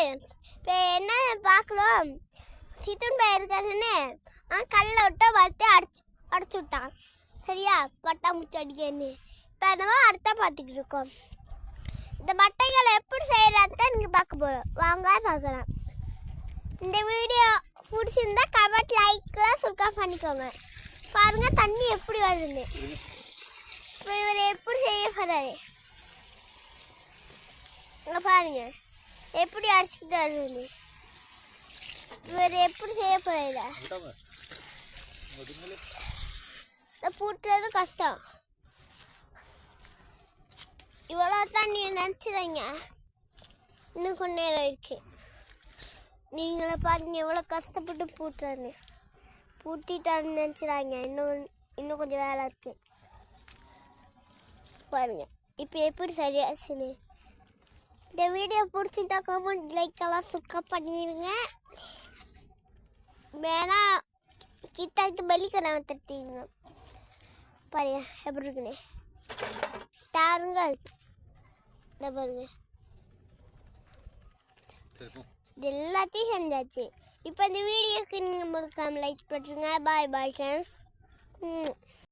இப்போ என்ன பார்க்கணும், சித்தன் பையன் இருக்காருன்னு கல்லை விட்டு வறுத்து அடிச்சு விட்டான். சரியா, பட்டாம்பூச்சி அடிக்கன்னு. இப்போ என்னவோ அடுத்த பார்த்துக்கிட்டு இருக்கோம். இந்த பட்டைகளை எப்படி செய்யறான்னு நீங்கள் பார்க்க போகிறோம். வாங்க பார்க்கலாம். இந்த வீடியோ பிடிச்சிருந்தா கமெண்ட் லைக்லாம் சுருக்கா பண்ணிக்கோங்க. பாருங்கள் தண்ணி எப்படி வருதுன்னு. இப்போ இவர் எப்படி செய்ய போகிறாரு இங்கே பாருங்க, எப்படி அடிச்சுக்கிட்டு வருதுன்னு. இவர் எப்படி செய்ய போகிறாரு, பூட்டுறது கஷ்டம். இவ்வளோ தண்ணி நினச்சிடுங்க, இன்னும் கொஞ்ச நேரம் இருக்கு. நீங்களே பாருங்க எவ்வளோ கஷ்டப்பட்டு பூட்டுறாங்க. பூட்டிட்டான்னு நினச்சிடாங்க, இன்னும் கொஞ்சம் வேலை இருக்கு. பாருங்க இப்போ எப்படி சரியாச்சுன்னு. இந்த வீடியோ பிடிச்சிட்டா கமெண்ட் லைக்கெல்லாம் சுக்கா பண்ணிடுங்க. வேணா கிட்டாக்கு பலிக்கடை தட்டிங்க. பாருங்க எப்படி இருக்குன்னு தாருங்க இருக்கு. இந்த பாருங்க இது எல்லாத்தையும் செஞ்சாச்சு. இப்போ இந்த வீடியோக்கு நீங்கள் மறக்காமல் லைக் பண்ணுங்க. பாய் பாய் ஃப்ரெண்ட்ஸ்.